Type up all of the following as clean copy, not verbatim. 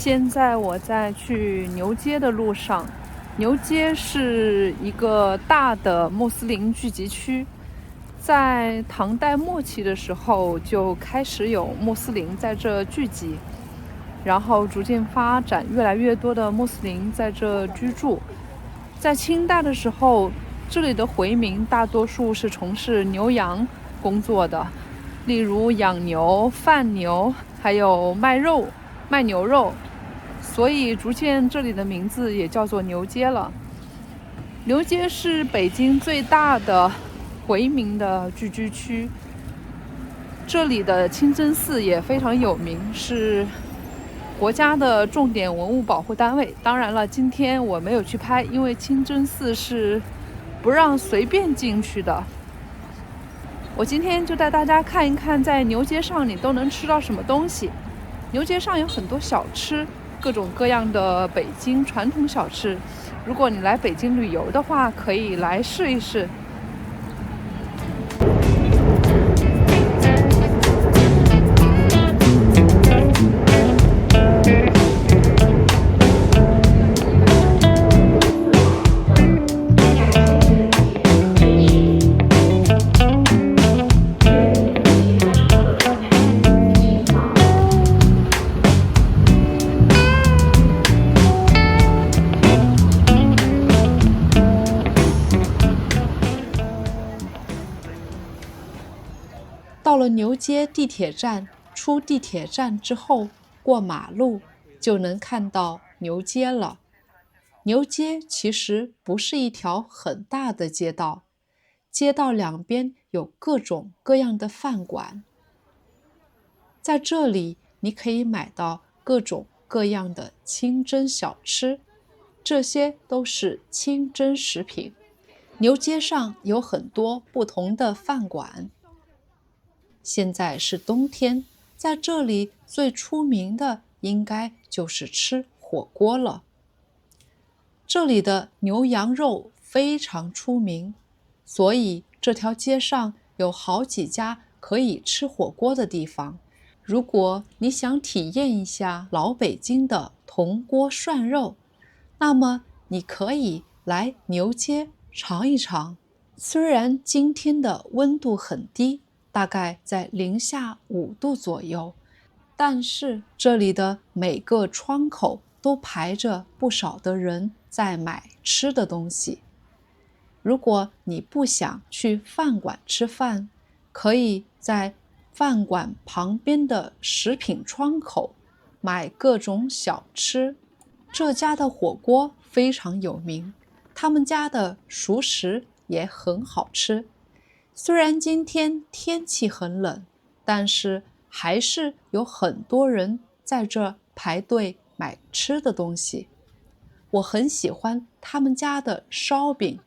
现在我在去牛街的路上。牛街是一个大的穆斯林聚集区，在唐代末期的时候就开始有穆斯林在这聚集，然后逐渐发展，越来越多的穆斯林在这居住。在清代的时候，这里的回民大多数是从事牛羊工作的，例如养牛、贩牛，还有卖牛肉，所以逐渐这里的名字也叫做牛街了。牛街是北京最大的回民的聚居区，这里的清真寺也非常有名，是国家的重点文物保护单位。当然了，今天我没有去拍，因为清真寺是不让随便进去的。我今天就带大家看一看，在牛街上你都能吃到什么东西。牛街上有很多小吃，各种各样的北京传统小吃。如果你来北京旅游的话，可以来试一试。到了牛街地铁站，出地铁站之后，过马路就能看到牛街了。牛街其实不是一条很大的街道，街道两边有各种各样的饭馆。在这里，你可以买到各种各样的清真小吃，这些都是清真食品。牛街上有很多不同的饭馆。现在是冬天，在这里最出名的应该就是吃火锅了。这里的牛羊肉非常出名，所以这条街上有好几家可以吃火锅的地方。如果你想体验一下老北京的铜锅涮肉，那么你可以来牛街尝一尝。虽然今天的温度很低，大概在-5度左右，但是这里的每个窗口都排着不少的人在买吃的东西。如果你不想去饭馆吃饭，可以在饭馆旁边的食品窗口买各种小吃。这家的火锅非常有名，他们家的熟食也很好吃。虽然今天天气很冷，但是还是有很多人在这排队买吃的东西。我很喜欢他们家的烧饼，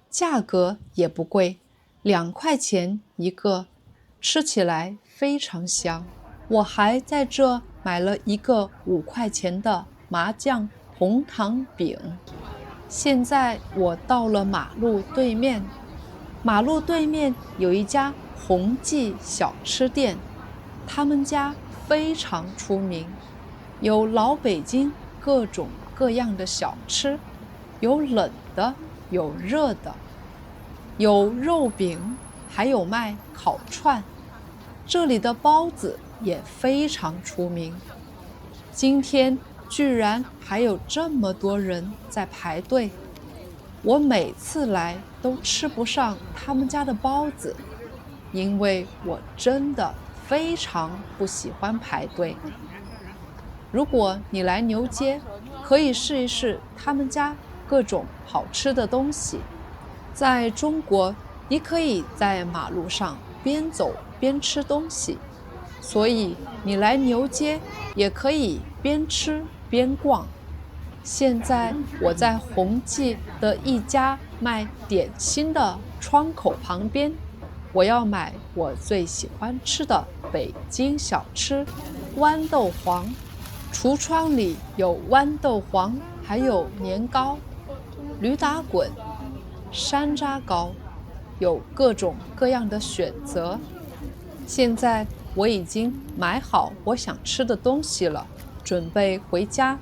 价格也不贵，2块钱一个，吃起来非常香。我还在这买了一个5块钱的麻酱红糖饼。现在我到了马路对面，马路对面有一家红记小吃店，他们家非常出名，有老北京各种各样的小吃，有冷的，有热的，有肉饼，还有卖烤串。这里的包子也非常出名。今天居然还有这么多人在排队，我每次来都吃不上他们家的包子，因为我真的非常不喜欢排队。如果你来牛街，可以试一试他们家各种好吃的东西。在中国，你可以在马路上边走边吃东西，所以你来牛街也可以边吃边逛。现在我在红记的一家卖点心的窗口旁边，我要买我最喜欢吃的北京小吃豌豆黄。橱窗里有豌豆黄，还有年糕、驴打滚、山楂糕，有各种各样的选择。现在我已经买好我想吃的东西了，准备回家。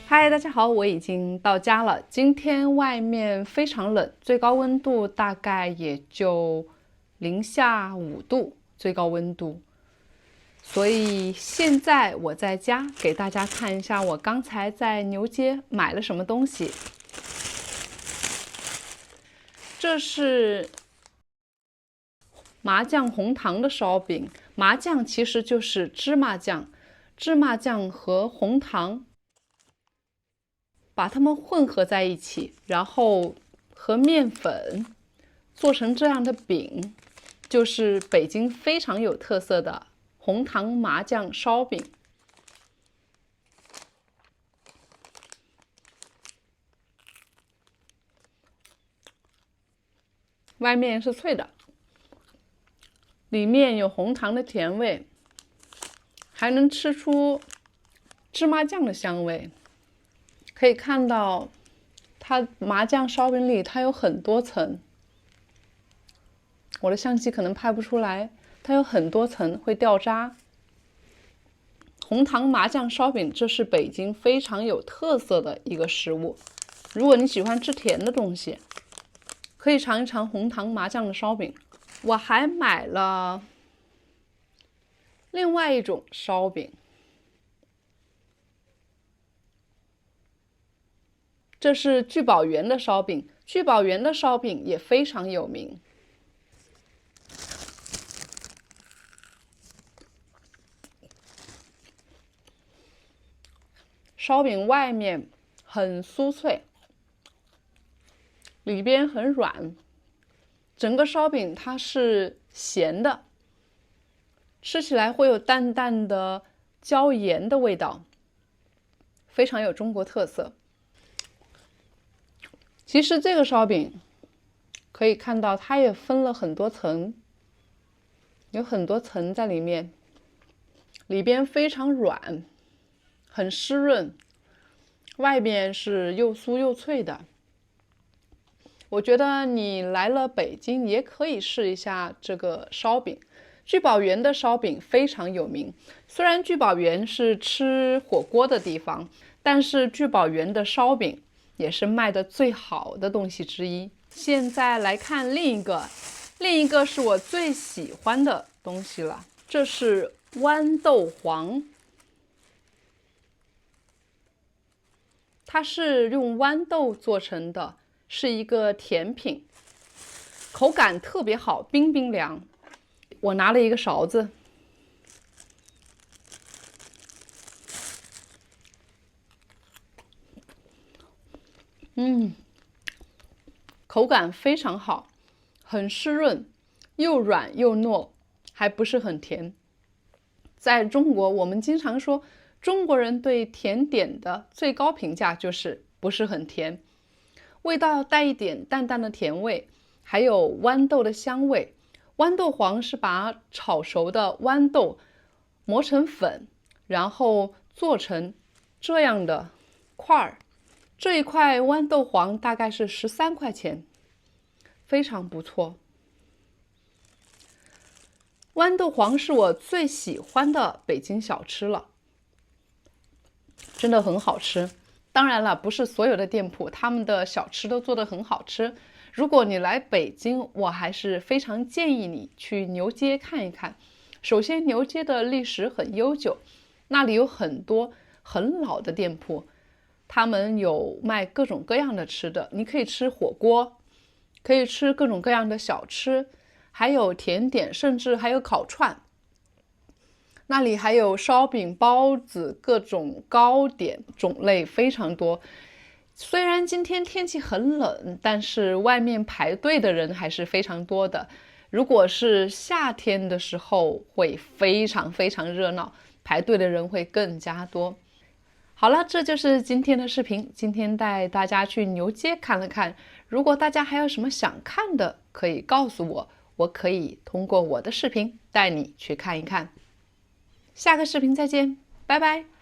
嗨，大家好，我已经到家了。今天外面非常冷，最高温度大概也就-5度，最高温度。所以现在我在家给大家看一下我刚才在牛街买了什么东西。这是麻酱红糖的烧饼，麻酱其实就是芝麻酱，芝麻酱和红糖把它们混合在一起，然后和面粉做成这样的饼，就是北京非常有特色的红糖麻酱烧饼。外面是脆的，里面有红糖的甜味，还能吃出芝麻酱的香味。可以看到它麻酱烧饼里它有很多层，我的相机可能拍不出来，它有很多层会掉渣。红糖麻酱烧饼这是北京非常有特色的一个食物，如果你喜欢吃甜的东西，可以尝一尝红糖麻酱的烧饼。我还买了另外一种烧饼，这是聚宝园的烧饼，聚宝园的烧饼也非常有名。烧饼外面很酥脆，里边很软，整个烧饼它是咸的，吃起来会有淡淡的椒盐的味道，非常有中国特色。其实这个烧饼可以看到它也分了很多层，有很多层在里面，里边非常软，很湿润，外边是又酥又脆的。我觉得你来了北京也可以试一下这个烧饼。聚宝园的烧饼非常有名，虽然聚宝园是吃火锅的地方，但是聚宝园的烧饼也是卖的最好的东西之一。现在来看另一个是我最喜欢的东西了，这是豌豆黄。它是用豌豆做成的，是一个甜品，口感特别好，冰冰凉。我拿了一个勺子，口感非常好，很湿润，又软又糯，还不是很甜。在中国，我们经常说中国人对甜点的最高评价就是不是很甜，味道带一点淡淡的甜味，还有豌豆的香味。豌豆黄是把炒熟的豌豆磨成粉，然后做成这样的块儿。这一块豌豆黄大概是13块钱，非常不错。豌豆黄是我最喜欢的北京小吃了，真的很好吃。当然了，不是所有的店铺他们的小吃都做得很好吃。如果你来北京，我还是非常建议你去牛街看一看。首先，牛街的历史很悠久，那里有很多很老的店铺，他们有卖各种各样的吃的，你可以吃火锅，可以吃各种各样的小吃，还有甜点，甚至还有烤串。那里还有烧饼、包子，各种糕点，种类非常多。虽然今天天气很冷，但是外面排队的人还是非常多的。如果是夏天的时候，会非常非常热闹，排队的人会更加多。好了，这就是今天的视频。今天带大家去牛街看了看。如果大家还有什么想看的，可以告诉我，我可以通过我的视频带你去看一看。下个视频再见，拜拜。